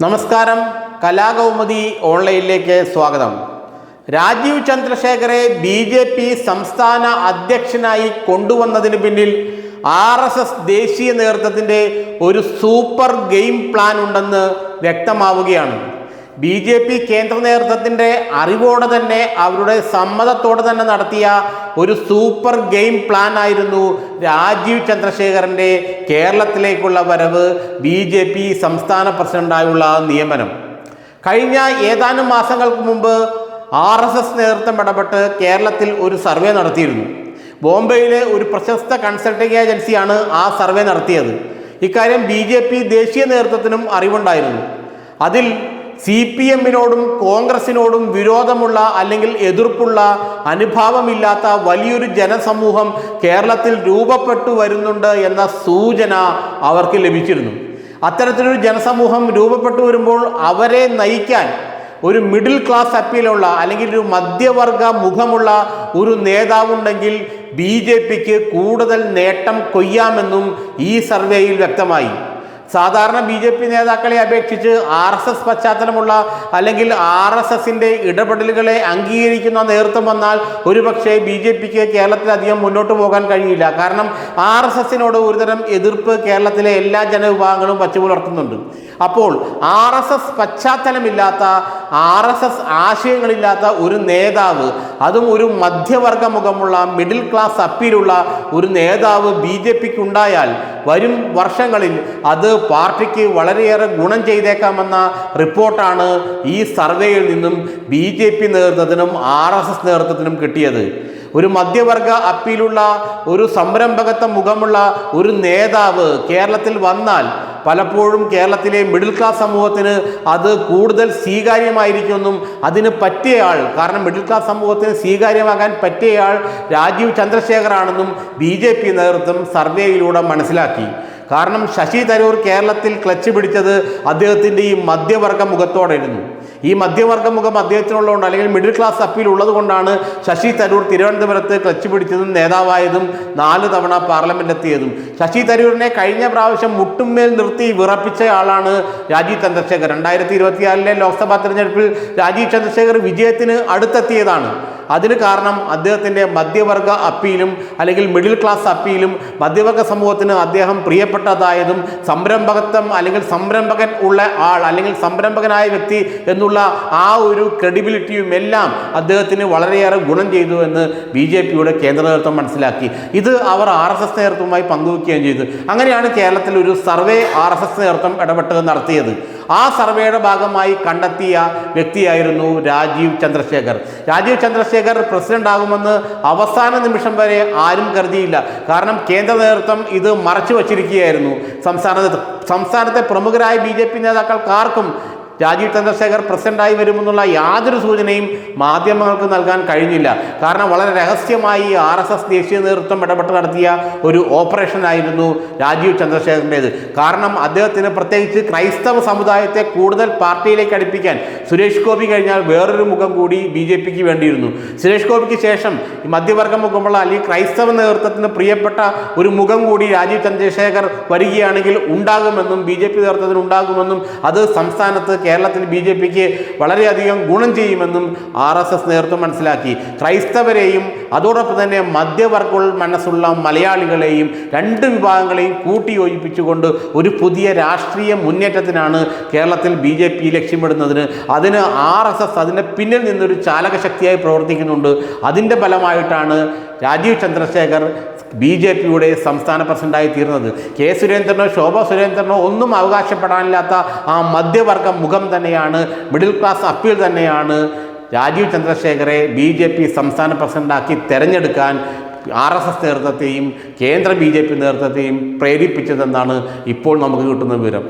നമസ്കാരം, കലാകൗമുദി ഓൺലൈനിലേക്ക് സ്വാഗതം. രാജീവ് ചന്ദ്രശേഖരെ BJP സംസ്ഥാന അധ്യക്ഷനായി കൊണ്ടുവന്നതിന് പിന്നിൽ RSS ദേശീയ നേതൃത്വത്തിൻ്റെ ഒരു സൂപ്പർ ഗെയിം പ്ലാൻ ഉണ്ടെന്ന് വ്യക്തമാവുകയാണ്. BJP കേന്ദ്ര നേതൃത്വത്തിൻ്റെ അറിവോടെ തന്നെ, അവരുടെ സമ്മതത്തോടെ തന്നെ നടത്തിയ ഒരു സൂപ്പർ ഗെയിം പ്ലാൻ ആയിരുന്നു രാജീവ് ചന്ദ്രശേഖരൻ്റെ കേരളത്തിലേക്കുള്ള വരവ്, BJP സംസ്ഥാന പ്രസിഡന്റായുള്ള നിയമനം. കഴിഞ്ഞ ഏതാനും മാസങ്ങൾക്ക് മുമ്പ് RSS നേതൃത്വം ഇടപെട്ട് കേരളത്തിൽ ഒരു സർവേ നടത്തിയിരുന്നു. ബോംബെയിലെ ഒരു പ്രശസ്ത കൺസൾട്ടിംഗ് ഏജൻസിയാണ് ആ സർവേ നടത്തിയത്. ഇക്കാര്യം BJP ദേശീയ നേതൃത്വത്തിനും അറിവുണ്ടായിരുന്നു. അതിൽ CPM-നോടും കോൺഗ്രസിനോടും വിരോധമുള്ള അല്ലെങ്കിൽ എതിർപ്പുള്ള, അനുഭാവമില്ലാത്ത വലിയൊരു ജനസമൂഹം കേരളത്തിൽ രൂപപ്പെട്ടു വരുന്നുണ്ട് എന്ന സൂചന അവർക്ക് ലഭിച്ചിരുന്നു. അത്തരത്തിലൊരു ജനസമൂഹം രൂപപ്പെട്ടു വരുമ്പോൾ അവരെ നയിക്കാൻ ഒരു മിഡിൽ ക്ലാസ് അപ്പീലുള്ള അല്ലെങ്കിൽ ഒരു മധ്യവർഗ മുഖമുള്ള ഒരു നേതാവുണ്ടെങ്കിൽ BJPക്ക് കൂടുതൽ നേട്ടം കൊയ്യാമെന്നും ഈ സർവേയിൽ വ്യക്തമായി. സാധാരണ BJP നേതാക്കളെ അപേക്ഷിച്ച് RSS പശ്ചാത്തലമുള്ള അല്ലെങ്കിൽ RSSൻ്റെ ഇടപെടലുകളെ അംഗീകരിക്കുന്ന നേതൃത്വം വന്നാൽ ഒരുപക്ഷെ BJPക്ക് കേരളത്തിൽ അധികം മുന്നോട്ട് പോകാൻ കഴിയില്ല. കാരണം RSSനോട് ഒരുതരം എതിർപ്പ് കേരളത്തിലെ എല്ലാ ജനവിഭാഗങ്ങളും വച്ചുപുലർത്തുന്നുണ്ട്. അപ്പോൾ RSS പശ്ചാത്തലമില്ലാത്ത, RSS ആശയങ്ങളില്ലാത്ത ഒരു നേതാവ്, അതും ഒരു മധ്യവർഗ മുഖമുള്ള മിഡിൽ ക്ലാസ് അപ്പീലുള്ള ഒരു നേതാവ് BJPക്ക് ഉണ്ടായാൽ വരും വർഷങ്ങളിൽ അത് പാർട്ടിക്ക് വളരെയേറെ ഗുണം ചെയ്തേക്കാമെന്ന റിപ്പോർട്ടാണ് ഈ സർവേയിൽ നിന്നും BJP നേതൃത്വത്തിനും RSS നേതൃത്വത്തിനും കിട്ടിയത്. ഒരു മധ്യവർഗ അപ്പീലുള്ള, ഒരു സംരംഭകത്വ മുഖമുള്ള ഒരു നേതാവ് കേരളത്തിൽ വന്നാൽ പലപ്പോഴും കേരളത്തിലെ മിഡിൽ ക്ലാസ് സമൂഹത്തിന് അത് കൂടുതൽ സ്വീകാര്യമായിരിക്കുമെന്നും അതിന് പറ്റിയയാൾ, കാരണം മിഡിൽ ക്ലാസ് സമൂഹത്തിന് സ്വീകാര്യമാകാൻ പറ്റിയയാൾ രാജീവ് ചന്ദ്രശേഖറാണെന്നും BJP നേതൃത്വം സർവേയിലൂടെ മനസ്സിലാക്കി. കാരണം ശശി തരൂർ കേരളത്തിൽ ക്ലച്ച് പിടിച്ചത് അദ്ദേഹത്തിൻ്റെ ഈ മധ്യവർഗ മുഖത്തോടായിരുന്നു. ഈ മധ്യവർഗ മുഖം അദ്ദേഹത്തിനുള്ളതുകൊണ്ട്, അല്ലെങ്കിൽ മിഡിൽ ക്ലാസ് അപ്പീൽ ഉള്ളത് കൊണ്ടാണ് ശശി തരൂർ തിരുവനന്തപുരത്ത് ക്ലച്ച് പിടിച്ചതും നേതാവായതും 4 തവണ പാർലമെന്റ് എത്തിയതും. ശശി തരൂരിനെ കഴിഞ്ഞ പ്രാവശ്യം മുട്ടുമേൽ നിർത്തി വിറപ്പിച്ച ആളാണ് രാജീവ് ചന്ദ്രശേഖർ. 2024 ലോക്സഭാ തെരഞ്ഞെടുപ്പിൽ രാജീവ് ചന്ദ്രശേഖർ വിജയത്തിന് അടുത്തെത്തിയതാണ്. അതിന് കാരണം അദ്ദേഹത്തിൻ്റെ മധ്യവർഗ അപ്പീലും അല്ലെങ്കിൽ മിഡിൽ ക്ലാസ് അപ്പീലും, മധ്യവർഗ സമൂഹത്തിന് അദ്ദേഹം പ്രിയപ്പെട്ടതായതും, സംരംഭകത്വം അല്ലെങ്കിൽ സംരംഭകൻ ഉള്ള ആൾ അല്ലെങ്കിൽ സംരംഭകനായ വ്യക്തി എന്നുള്ള ആ ഒരു ക്രെഡിബിലിറ്റിയും എല്ലാം അദ്ദേഹത്തിന് വളരെയേറെ ഗുണം ചെയ്തു എന്ന് BJPയുടെ കേന്ദ്ര നേതൃത്വം മനസ്സിലാക്കി. ഇത് അവർ RSS നേതൃത്വവുമായി പങ്കുവയ്ക്കുകയും ചെയ്തു. അങ്ങനെയാണ് കേരളത്തിൽ ഒരു സർവേ RSS നേതൃത്വം ഇടപെട്ട് നടത്തിയത്. ആ സർവേയുടെ ഭാഗമായി കണ്ടെത്തിയ വ്യക്തിയായിരുന്നു രാജീവ് ചന്ദ്രശേഖർ. രാജീവ് ചന്ദ്രശേഖർ പ്രസിഡന്റ് ആകുമെന്ന് അവസാന നിമിഷം വരെ ആരും കരുതിയില്ല. കാരണം കേന്ദ്ര നേതൃത്വം ഇത് മറച്ചു വച്ചിരിക്കുകയായിരുന്നു. സംസ്ഥാനത്തെ പ്രമുഖരായ BJP നേതാക്കൾക്കാർക്കും രാജീവ് ചന്ദ്രശേഖർ പ്രസിഡന്റായി വരുമെന്നുള്ള യാതൊരു സൂചനയും മാധ്യമങ്ങൾക്ക് നൽകാൻ കഴിഞ്ഞില്ല. കാരണം വളരെ രഹസ്യമായി RSS ദേശീയ നേതൃത്വം ഇടപെട്ട് നടത്തിയ ഒരു ഓപ്പറേഷനായിരുന്നു രാജീവ് ചന്ദ്രശേഖറിൻ്റേത്. കാരണം അദ്ദേഹത്തിന് പ്രത്യേകിച്ച് ക്രൈസ്തവ സമുദായത്തെ കൂടുതൽ പാർട്ടിയിലേക്ക് അടുപ്പിക്കാൻ സുരേഷ് ഗോപി കഴിഞ്ഞാൽ വേറൊരു മുഖം കൂടി BJPക്ക് വേണ്ടിയിരുന്നു. സുരേഷ് ഗോപിക്ക് ശേഷം ഈ മധ്യവർഗ മുഖമുള്ള അല്ലെങ്കിൽ ക്രൈസ്തവ നേതൃത്വത്തിന് പ്രിയപ്പെട്ട ഒരു മുഖം കൂടി രാജീവ് ചന്ദ്രശേഖർ വരികയാണെങ്കിൽ ഉണ്ടാകുമെന്നും BJP നേതൃത്വത്തിന് ഉണ്ടാകുമെന്നും അത് സംസ്ഥാനത്ത് കേരളത്തിൽ BJPക്ക് വളരെയധികം ഗുണം ചെയ്യുമെന്നും RSS നേതൃത്വം മനസ്സിലാക്കി. ക്രൈസ്തവരെയും അതോടൊപ്പം തന്നെ മധ്യവർഗ മനസ്സുള്ള മലയാളികളെയും, രണ്ട് വിഭാഗങ്ങളെയും കൂട്ടിയോജിപ്പിച്ചുകൊണ്ട് ഒരു പുതിയ രാഷ്ട്രീയ മുന്നേറ്റത്തിനാണ് കേരളത്തിൽ BJP ലക്ഷ്യമിടുന്നതിന്. അതിന് RSS അതിൻ്റെ പിന്നിൽ നിന്നൊരു ചാലകശക്തിയായി പ്രവർത്തിക്കുന്നുണ്ട്. അതിൻ്റെ ഫലമായിട്ടാണ് രാജീവ് ചന്ദ്രശേഖർ BJPയുടെ സംസ്ഥാന പ്രസിഡന്റായി തീർന്നത്. കെ സുരേന്ദ്രനോ ശോഭ സുരേന്ദ്രനോ ഒന്നും അവകാശപ്പെടാനില്ലാത്ത ആ മധ്യവർഗ മുഖം തന്നെയാണ്, മിഡിൽ ക്ലാസ് അപ്പീൽ തന്നെയാണ് രാജീവ് ചന്ദ്രശേഖരെ BJP സംസ്ഥാന പ്രസിഡന്റാക്കി തെരഞ്ഞെടുക്കാൻ RSS നേതൃത്വത്തെയും കേന്ദ്ര BJP നേതൃത്വത്തെയും പ്രേരിപ്പിച്ചതെന്നാണ് ഇപ്പോൾ നമുക്ക് കിട്ടുന്ന വിവരം.